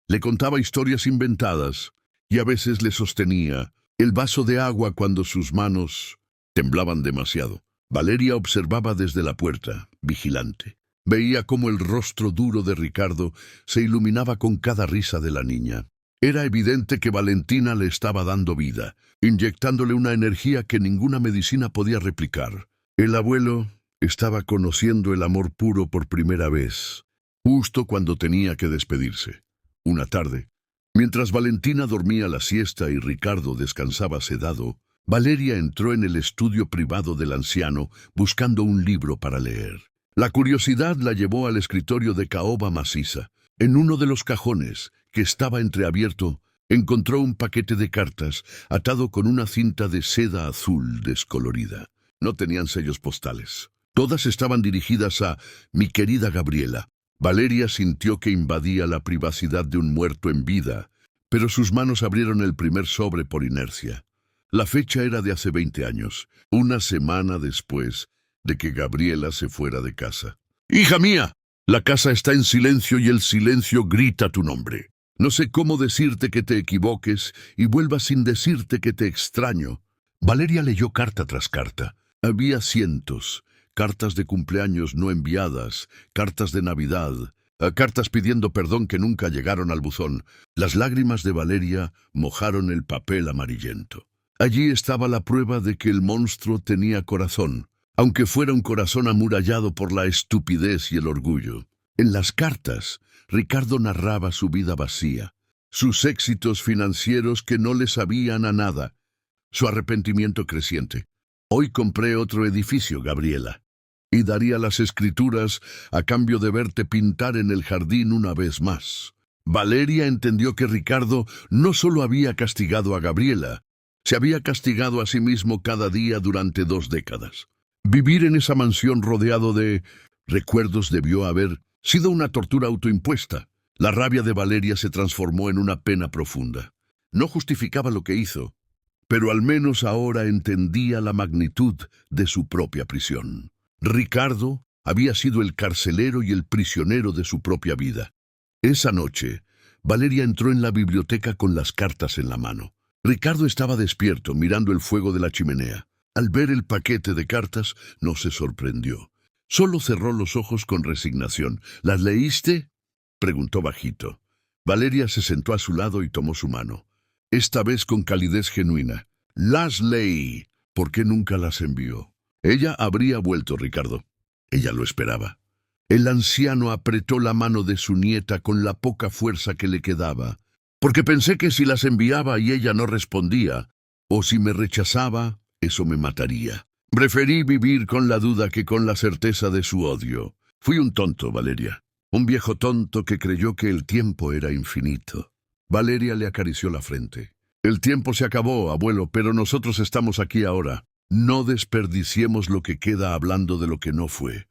le contaba historias inventadas y a veces le sostenía el vaso de agua cuando sus manos temblaban demasiado. Valeria observaba desde la puerta, vigilante. Veía cómo el rostro duro de Ricardo se iluminaba con cada risa de la niña. Era evidente que Valentina le estaba dando vida, inyectándole una energía que ninguna medicina podía replicar. El abuelo estaba conociendo el amor puro por primera vez, justo cuando tenía que despedirse. Una tarde, mientras Valentina dormía la siesta y Ricardo descansaba sedado, Valeria entró en el estudio privado del anciano buscando un libro para leer. La curiosidad la llevó al escritorio de caoba maciza. En uno de los cajones, que estaba entreabierto, encontró un paquete de cartas atado con una cinta de seda azul descolorida. No tenían sellos postales. Todas estaban dirigidas a mi querida Gabriela. Valeria sintió que invadía la privacidad de un muerto en vida, pero sus manos abrieron el primer sobre por inercia. La fecha era de hace 20 años, una semana después de que Gabriela se fuera de casa. ¡Hija mía! La casa está en silencio y el silencio grita tu nombre. No sé cómo decirte que te equivoques y vuelvas sin decirte que te extraño. Valeria leyó carta tras carta. Había cientos. Cartas de cumpleaños no enviadas, cartas de Navidad, cartas pidiendo perdón que nunca llegaron al buzón. Las lágrimas de Valeria mojaron el papel amarillento. Allí estaba la prueba de que el monstruo tenía corazón, aunque fuera un corazón amurallado por la estupidez y el orgullo. En las cartas, Ricardo narraba su vida vacía, sus éxitos financieros que no le sabían a nada, su arrepentimiento creciente. Hoy compré otro edificio, Gabriela, y daría las escrituras a cambio de verte pintar en el jardín una vez más. Valeria entendió que Ricardo no solo había castigado a Gabriela, se había castigado a sí mismo cada día durante 2 décadas. Vivir en esa mansión rodeado de recuerdos debió haber sido una tortura autoimpuesta. La rabia de Valeria se transformó en una pena profunda. No justificaba lo que hizo, pero al menos ahora entendía la magnitud de su propia prisión. Ricardo había sido el carcelero y el prisionero de su propia vida. Esa noche, Valeria entró en la biblioteca con las cartas en la mano. Ricardo estaba despierto, mirando el fuego de la chimenea. Al ver el paquete de cartas, no se sorprendió. Solo cerró los ojos con resignación. ¿Las leíste?, preguntó bajito. Valeria se sentó a su lado y tomó su mano, esta vez con calidez genuina. Las leí. ¿Por qué nunca las envió? Ella habría vuelto, Ricardo. Ella lo esperaba. El anciano apretó la mano de su nieta con la poca fuerza que le quedaba, porque pensé que si las enviaba y ella no respondía, o si me rechazaba, eso me mataría. Preferí vivir con la duda que con la certeza de su odio. Fui un tonto, Valeria. Un viejo tonto que creyó que el tiempo era infinito. Valeria le acarició la frente. El tiempo se acabó, abuelo, pero nosotros estamos aquí ahora. No desperdiciemos lo que queda hablando de lo que no fue.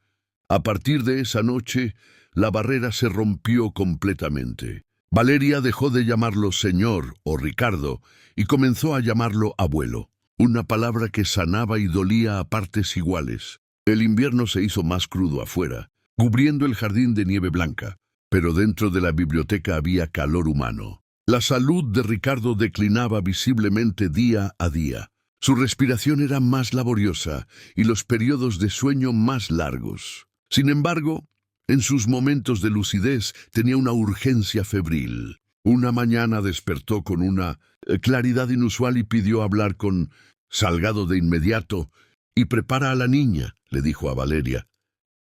A partir de esa noche, la barrera se rompió completamente. Valeria dejó de llamarlo señor o Ricardo y comenzó a llamarlo abuelo, una palabra que sanaba y dolía a partes iguales. El invierno se hizo más crudo afuera, cubriendo el jardín de nieve blanca, pero dentro de la biblioteca había calor humano. La salud de Ricardo declinaba visiblemente día a día. Su respiración era más laboriosa y los periodos de sueño más largos. Sin embargo, en sus momentos de lucidez tenía una urgencia febril. Una mañana despertó con una claridad inusual y pidió hablar con Salgado de inmediato. Y prepara a la niña, le dijo a Valeria.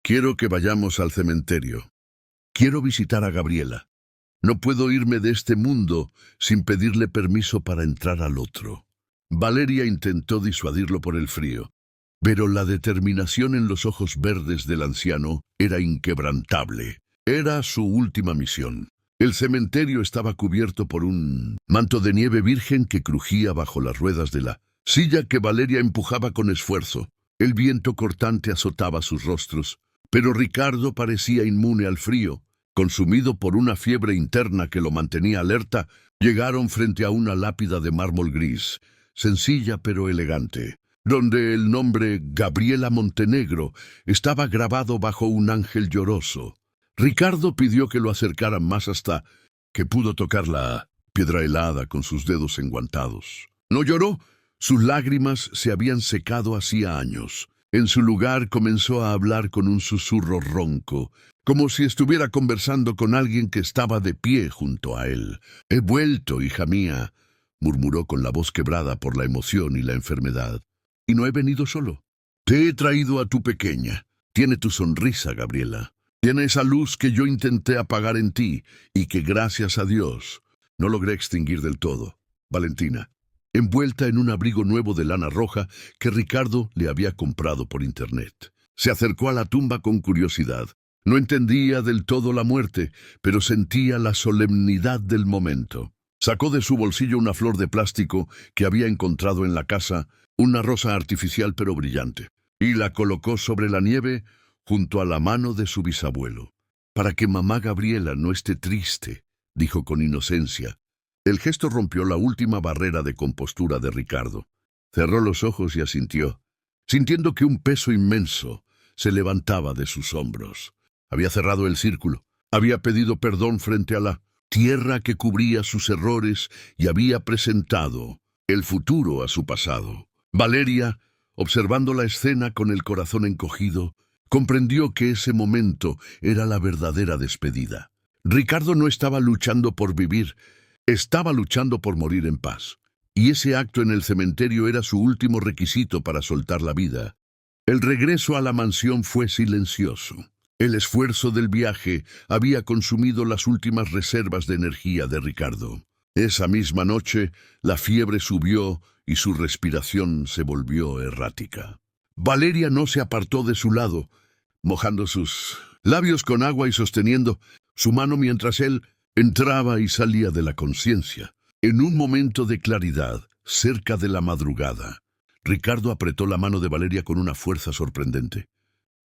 Quiero que vayamos al cementerio. Quiero visitar a Gabriela. No puedo irme de este mundo sin pedirle permiso para entrar al otro. Valeria intentó disuadirlo por el frío, pero la determinación en los ojos verdes del anciano era inquebrantable. Era su última misión. El cementerio estaba cubierto por un manto de nieve virgen que crujía bajo las ruedas de la silla que Valeria empujaba con esfuerzo. El viento cortante azotaba sus rostros, pero Ricardo parecía inmune al frío. Consumido por una fiebre interna que lo mantenía alerta, llegaron frente a una lápida de mármol gris, sencilla pero elegante, donde el nombre Gabriela Montenegro estaba grabado bajo un ángel lloroso. Ricardo pidió que lo acercaran más hasta que pudo tocar la piedra helada con sus dedos enguantados. No lloró, sus lágrimas se habían secado hacía años. En su lugar comenzó a hablar con un susurro ronco, como si estuviera conversando con alguien que estaba de pie junto a él. «He vuelto, hija mía», murmuró con la voz quebrada por la emoción y la enfermedad. «Y no he venido solo. Te he traído a tu pequeña. Tiene tu sonrisa, Gabriela. Tiene esa luz que yo intenté apagar en ti y que, gracias a Dios, no logré extinguir del todo. Valentina», envuelta en un abrigo nuevo de lana roja que Ricardo le había comprado por internet. Se acercó a la tumba con curiosidad. No entendía del todo la muerte, pero sentía la solemnidad del momento. Sacó de su bolsillo una flor de plástico que había encontrado en la casa, una rosa artificial pero brillante, y la colocó sobre la nieve junto a la mano de su bisabuelo. «Para que mamá Gabriela no esté triste», dijo con inocencia. El gesto rompió la última barrera de compostura de Ricardo. Cerró los ojos y asintió, sintiendo que un peso inmenso se levantaba de sus hombros. Había cerrado el círculo, había pedido perdón frente a la tierra que cubría sus errores y había presentado el futuro a su pasado. Valeria, observando la escena con el corazón encogido, comprendió que ese momento era la verdadera despedida. Ricardo no estaba luchando por vivir, estaba luchando por morir en paz. Y ese acto en el cementerio era su último requisito para soltar la vida. El regreso a la mansión fue silencioso. El esfuerzo del viaje había consumido las últimas reservas de energía de Ricardo. Esa misma noche, la fiebre subió y su respiración se volvió errática. Valeria no se apartó de su lado, mojando sus labios con agua y sosteniendo su mano mientras él Entraba y salía de la conciencia. En un momento de claridad, cerca de la madrugada, Ricardo apretó la mano de Valeria con una fuerza sorprendente.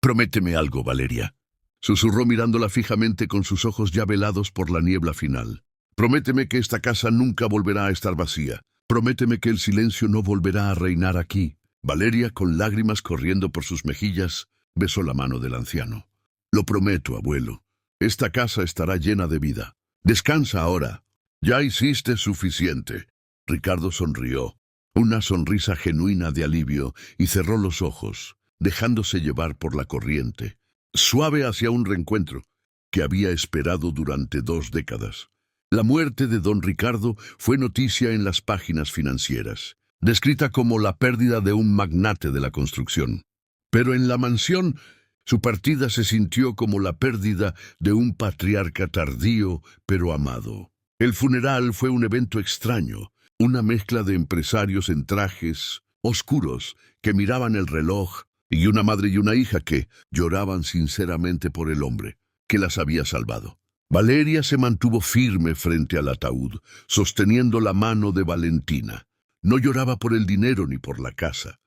«Prométeme algo, Valeria», susurró mirándola fijamente con sus ojos ya velados por la niebla final. «Prométeme que esta casa nunca volverá a estar vacía. Prométeme que el silencio no volverá a reinar aquí». Valeria, con lágrimas corriendo por sus mejillas, besó la mano del anciano. «Lo prometo, abuelo. Esta casa estará llena de vida. Descansa ahora. Ya hiciste suficiente». Ricardo sonrió, una sonrisa genuina de alivio, y cerró los ojos, dejándose llevar por la corriente, suave hacia un reencuentro que había esperado durante 2 décadas. La muerte de don Ricardo fue noticia en las páginas financieras, descrita como la pérdida de un magnate de la construcción. Pero en la mansión, su partida se sintió como la pérdida de un patriarca tardío pero amado. El funeral fue un evento extraño, una mezcla de empresarios en trajes oscuros que miraban el reloj y una madre y una hija que lloraban sinceramente por el hombre que las había salvado. Valeria se mantuvo firme frente al ataúd, sosteniendo la mano de Valentina. No lloraba por el dinero ni por la casa.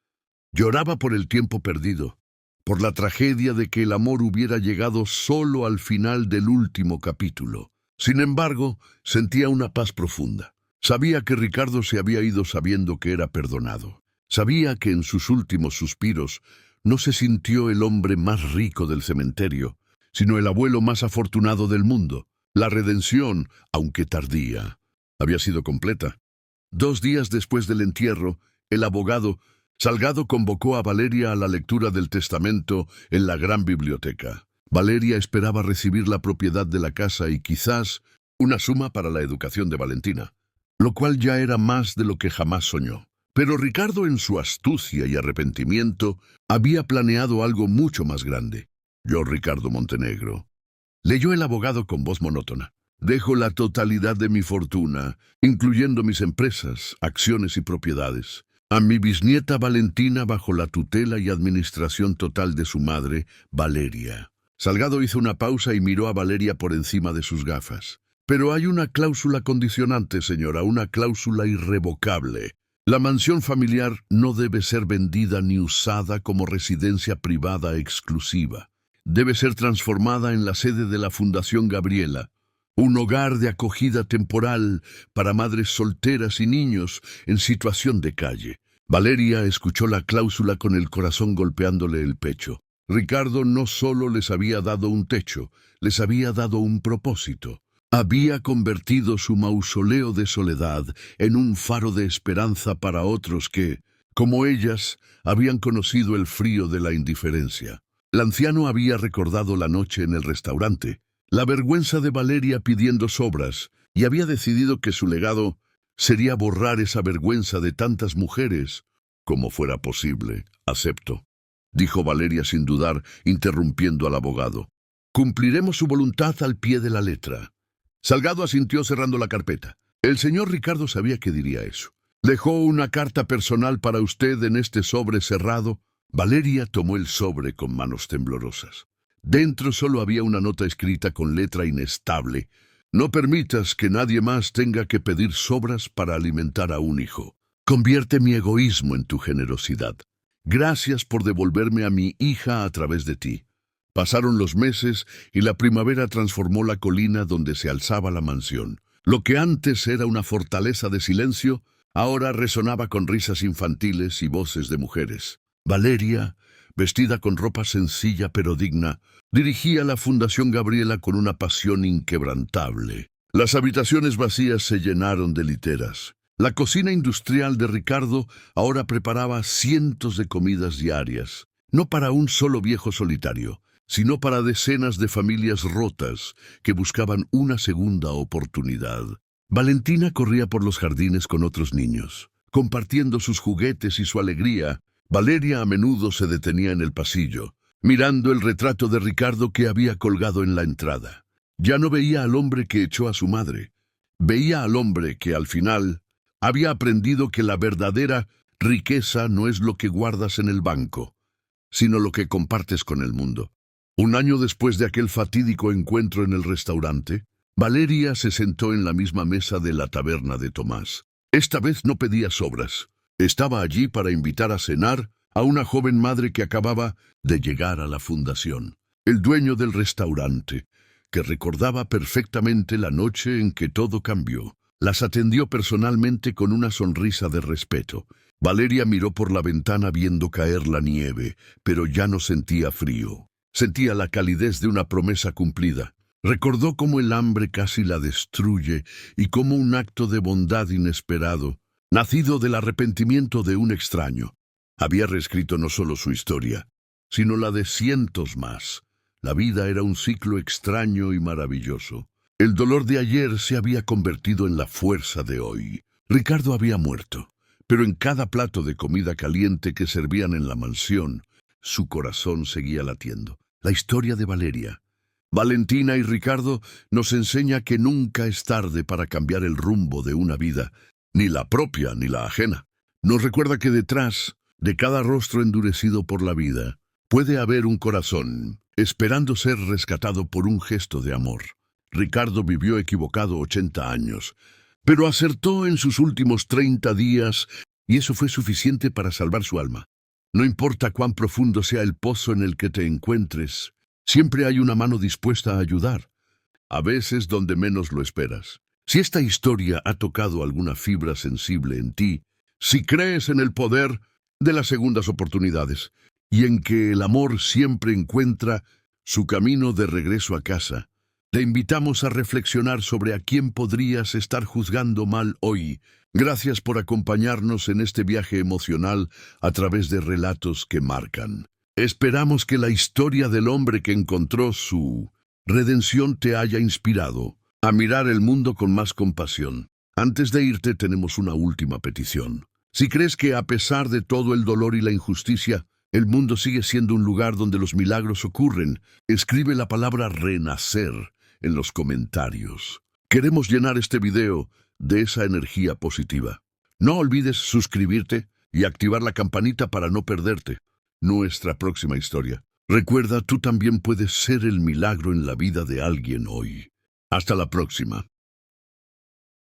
Lloraba por el tiempo perdido, por la tragedia de que el amor hubiera llegado solo al final del último capítulo. Sin embargo, sentía una paz profunda. Sabía que Ricardo se había ido sabiendo que era perdonado. Sabía que en sus últimos suspiros no se sintió el hombre más rico del cementerio, sino el abuelo más afortunado del mundo. La redención, aunque tardía, había sido completa. 2 días después del entierro, el abogado Salgado convocó a Valeria a la lectura del testamento en la gran biblioteca. Valeria esperaba recibir la propiedad de la casa y quizás una suma para la educación de Valentina, lo cual ya era más de lo que jamás soñó. Pero Ricardo, en su astucia y arrepentimiento, había planeado algo mucho más grande. «Yo, Ricardo Montenegro», leyó el abogado con voz monótona, «dejo la totalidad de mi fortuna, incluyendo mis empresas, acciones y propiedades, a mi bisnieta Valentina bajo la tutela y administración total de su madre, Valeria». Salgado hizo una pausa y miró a Valeria por encima de sus gafas. «Pero hay una cláusula condicionante, señora, una cláusula irrevocable. La mansión familiar no debe ser vendida ni usada como residencia privada exclusiva. Debe ser transformada en la sede de la Fundación Gabriela, un hogar de acogida temporal para madres solteras y niños en situación de calle». Valeria escuchó la cláusula con el corazón golpeándole el pecho. Ricardo no solo les había dado un techo, les había dado un propósito. Había convertido su mausoleo de soledad en un faro de esperanza para otros que, como ellas, habían conocido el frío de la indiferencia. El anciano había recordado la noche en el restaurante, la vergüenza de Valeria pidiendo sobras, y había decidido que su legado sería borrar esa vergüenza de tantas mujeres como fuera posible. «Acepto», dijo Valeria sin dudar, interrumpiendo al abogado. «Cumpliremos su voluntad al pie de la letra». Salgado asintió cerrando la carpeta. El señor Ricardo sabía que diría eso. «Dejó una carta personal para usted en este sobre cerrado». Valeria tomó el sobre con manos temblorosas. Dentro solo había una nota escrita con letra inestable. «No permitas que nadie más tenga que pedir sobras para alimentar a un hijo. Convierte mi egoísmo en tu generosidad. Gracias por devolverme a mi hija a través de ti». Pasaron los meses y la primavera transformó la colina donde se alzaba la mansión. Lo que antes era una fortaleza de silencio, ahora resonaba con risas infantiles y voces de mujeres. Valeria, vestida con ropa sencilla pero digna, dirigía la Fundación Gabriela con una pasión inquebrantable. Las habitaciones vacías se llenaron de literas. La cocina industrial de Ricardo ahora preparaba cientos de comidas diarias, no para un solo viejo solitario, sino para decenas de familias rotas que buscaban una segunda oportunidad. Valentina corría por los jardines con otros niños, compartiendo sus juguetes y su alegría. Valeria a menudo se detenía en el pasillo, mirando el retrato de Ricardo que había colgado en la entrada. Ya no veía al hombre que echó a su madre. Veía al hombre que, al final, había aprendido que la verdadera riqueza no es lo que guardas en el banco, sino lo que compartes con el mundo. 1 año después de aquel fatídico encuentro en el restaurante, Valeria se sentó en la misma mesa de la taberna de Tomás. Esta vez no pedía sobras. Estaba allí para invitar a cenar a una joven madre que acababa de llegar a la fundación. El dueño del restaurante, que recordaba perfectamente la noche en que todo cambió, las atendió personalmente con una sonrisa de respeto. Valeria miró por la ventana viendo caer la nieve, pero ya no sentía frío. Sentía la calidez de una promesa cumplida. Recordó cómo el hambre casi la destruye y cómo un acto de bondad inesperado, nacido del arrepentimiento de un extraño, había reescrito no solo su historia, sino la de cientos más. La vida era un ciclo extraño y maravilloso. El dolor de ayer se había convertido en la fuerza de hoy. Ricardo había muerto, pero en cada plato de comida caliente que servían en la mansión, su corazón seguía latiendo. La historia de Valeria, Valentina y Ricardo nos enseña que nunca es tarde para cambiar el rumbo de una vida, ni la propia ni la ajena. Nos recuerda que detrás de cada rostro endurecido por la vida puede haber un corazón esperando ser rescatado por un gesto de amor. Ricardo vivió equivocado 80 años, pero acertó en sus últimos 30 días y eso fue suficiente para salvar su alma. No importa cuán profundo sea el pozo en el que te encuentres, siempre hay una mano dispuesta a ayudar, a veces donde menos lo esperas. Si esta historia ha tocado alguna fibra sensible en ti, si crees en el poder de las segundas oportunidades y en que el amor siempre encuentra su camino de regreso a casa, te invitamos a reflexionar sobre a quién podrías estar juzgando mal hoy. Gracias por acompañarnos en este viaje emocional a través de relatos que marcan. Esperamos que la historia del hombre que encontró su redención te haya inspirado a mirar el mundo con más compasión. Antes de irte tenemos una última petición. Si crees que a pesar de todo el dolor y la injusticia, el mundo sigue siendo un lugar donde los milagros ocurren, escribe la palabra renacer en los comentarios. Queremos llenar este video de esa energía positiva. No olvides suscribirte y activar la campanita para no perderte nuestra próxima historia. Recuerda, tú también puedes ser el milagro en la vida de alguien hoy. Hasta la próxima.